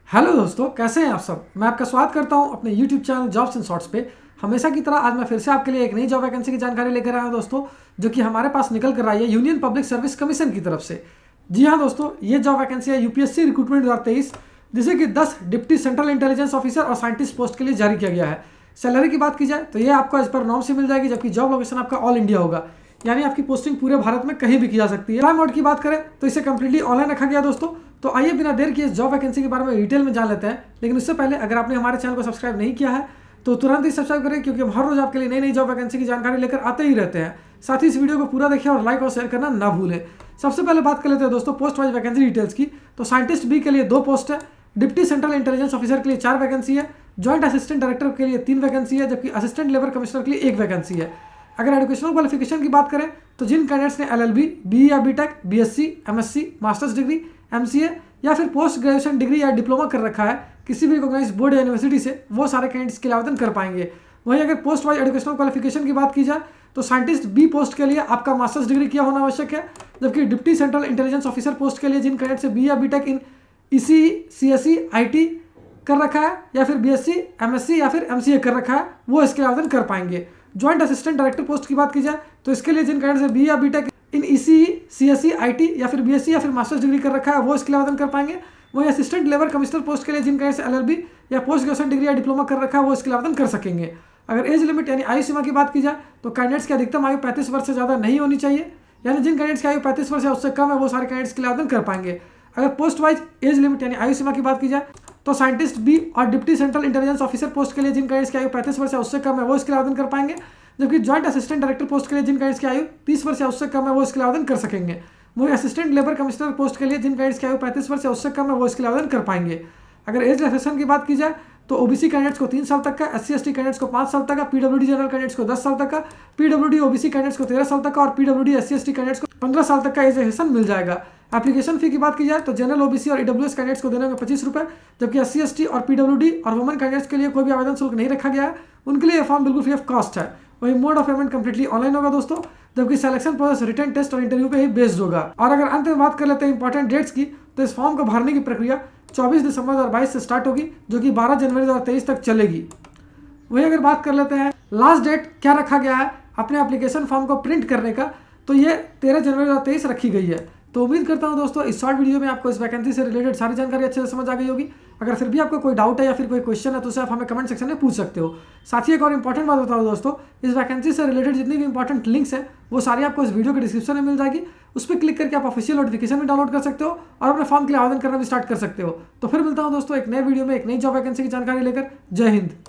Hello दोस्तों, कैसे हैं आप सब। मैं आपका स्वागत करता हूं अपने YouTube channel jobs in shorts पे। हमेशा की तरह आज मैं फिर से आपके लिए एक नई जॉब वैकेंसी की जानकारी लेकर आया हूं दोस्तों, जो कि हमारे पास निकल कर आई है यूनियन पब्लिक सर्विस कमीशन की तरफ से। जी हाँ दोस्तों, ये जॉब वैकेंसी है यूपीएससी रिक्रूटमेंट 2023, जिसे कि 10 डिप्टी सेंट्रल इंटेलिजेंस ऑफिसर और साइंटिस्ट पोस्ट के लिए जारी किया गया है। सैलरी की बात की जाए तो ये आपको एज पर नॉर्म से मिल जाएगी, जबकि जॉब लोकेशन आपका ऑल इंडिया होगा, यानी आपकी पोस्टिंग पूरे भारत में कहीं भी की जा सकती है। टाइम आउट की बात करें तो इसे कंप्लीटली ऑनलाइन रखा गया दोस्तों। तो आइए बिना देर किए इस जॉब वैकेंसी के बारे में डिटेल में जान लेते हैं। लेकिन उससे पहले अगर आपने हमारे चैनल को सब्सक्राइब नहीं किया है तो तुरंत ही सब्सक्राइब करें, क्योंकि हम हर रोज आपके लिए नई नई जॉब वैकेंसी की जानकारी लेकर आते ही रहते हैं। साथ ही इस वीडियो को पूरा देखें और लाइक और शेयर करना ना भूलें। सबसे पहले बात कर लेते हैं दोस्तों पोस्ट वाइज वैकेंसी डिटेल्स की। तो साइंटिस्ट बी के लिए 2 पोस्ट है, डिप्टी सेंट्रल इंटेलिजेंस ऑफिसर के लिए 4 वैकेंसी है, ज्वाइंट असिस्टेंट डायरेक्टर के लिए 3 वैकेंसी है, जबकि असिस्टेंट लेबर कमिश्नर के लिए 1 वैकेंसी है। अगर एजुकेशनल क्वालिफिकेशन की बात करें तो जिन कैंडिडेट्स ने एलएलबी, बीई या BTech, BSc, MSc, masters degree, MCA या फिर पोस्ट ग्रेजुएशन डिग्री या डिप्लोमा कर रखा है किसी भी रिकॉग्नाइज बोर्ड या यूनिवर्सिटी से, वो सारे कैंडिडेट्स के लिए आवेदन कर पाएंगे। वहीं अगर पोस्ट वाइज एजुकेशनल क्वालिफिकेशन की बात की जाए तो साइंटिस्ट बी पोस्ट के लिए आपका मास्टर्स डिग्री किया होना आवश्यक है, जबकि deputy central intelligence officer post के लिए जिन कैंडिडेट से बी या BTech in EC, CSE, IT कर रखा है या फिर बीएससी, एमएससी या फिर एमसीए कर रखा है, वो इसके लिए आवेदन कर पाएंगे। ज्वाइंट असिस्टेंट डायरेक्टर पोस्ट की बात की जाए तो इसके लिए जिन कैंडिडेट से बी या BTech in EC, CSE, IT या फिर बीएससी या फिर मास्टर्स डिग्री कर रखा है, वो इसके लिए आवेदन कर पाएंगे। वहीं असिस्टेंट लेबर कमिश्नर पोस्ट के लिए जिन कैंडिडेट से एलएलबी या पोस्ट ग्रेजुएशन डिग्री या डिप्लोमा कर रखा है, वो इसके लिए आवेदन कर सकेंगे। अगर एज लिमिट यानी आयु सीमा की बात की जाए तो कैंडिडेट्स की अधिकतम आयु 35 वर्ष से ज़्यादा नहीं होनी चाहिए, यानी जिन कैंडिडेट्स की आयु 35 वर्ष या उससे कम है वो सारे कैंडिडेट्स के लिए आवेदन कर पाएंगे। अगर पोस्ट वाइज एज लिमिट यानी आयु सीमा की बात की जाए तो साइंटिस्ट बी और deputy central intelligence officer post के लिए जिन कैंडिडेट्स की आयु 35 वर्ष या उससे कम है वो इसके लिए आवेदन कर पाएंगे, जबकि ज्वाइंट असिस्टेंट डायरेक्टर पोस्ट के लिए जिन कैंडिडेट्स की आयु 30 वर्ष या उससे कम है वो इसके लिए आवेदन कर सकेंगे। वही असिस्टेंट लेबर कमिश्नर पोस्ट के लिए जिन कैंडिडेट्स की आयु 35 वर्ष या उससे कम है वो इसके लिए आवेदन कर पाएंगे। अगर एज रिलैक्सेशन की बात की जाए तो ओबीसी कैंडिडेट्स को 3 साल तक का, एससी एसटी कैंडिडेट्स को 5 साल तक का, पीडब्ल्यूडी जनरल कैंडिडेट्स को 10 साल तक का, पीडब्ल्यूडी ओबीसी कैंडिडेट्स को 13 साल तक का और पीडब्ल्यूडी एससी एसटी कैंडिडेट्स को 15 साल तक का एज रिलैक्सेशन मिल जाएगा। एप्लीकेशन फी की बात की जाए तो जनरल ओबीसी और ईडब्ल्यूएस कैंडिडेट्स को देने में 25 रुपये, जबकि एससी एसटी और पीडब्ल्यूडी और वुमेन कैंडिडेट्स के लिए कोई भी आवेदन शुल्क नहीं रखा गया है, उनके लिए फॉर्म बिल्कुल फ्री ऑफ कॉस्ट है। वही mode of payment completely online होगा दोस्तों, जबकि सिलेक्शन प्रोसेस रिटन टेस्ट और इंटरव्यू पे ही बेस्ड होगा। और अगर अंत में बात कर लेते हैं इंपॉर्टेंट डेट्स की, तो इस फॉर्म को भरने की प्रक्रिया 24 दिसंबर 2022 से स्टार्ट होगी, जो कि 12 जनवरी 2023 तक चलेगी। वही अगर बात कर लेते हैं लास्ट डेट क्या रखा गया है अपने एप्लीकेशन फॉर्म को प्रिंट करने का, तो ये 13 जनवरी 2023 रखी गई है। तो उम्मीद करता हूं दोस्तों इस शॉर्ट वीडियो में आपको इस वैकेंसी से रिलेटेड सारी जानकारी अच्छे से समझ आ गई होगी। अगर फिर भी आपको कोई डाउट है या फिर कोई क्वेश्चन है तो उसे आप हमें कमेंट सेक्शन में पूछ सकते हो। साथ ही एक और इंपॉर्टेंट बात बताओ दोस्तों, इस वैकेंसी से रिलेटेड जितनी भी इंपॉर्टेंट लिंक्स हैं वो सारी आपको इस वीडियो के डिस्क्रिप्शन में मिल जाएगी। उस पर क्लिक करके आप ऑफिशियल नोटिफिकेशन भी डाउनलोड कर सकते हो और अपने फॉर्म के लिए आवेदन करना भी स्टार्ट कर सकते हो। तो फिर मिलता हूं दोस्तों एक नए वीडियो में एक नई जॉब वैकेंसी की जानकारी लेकर। जय हिंद।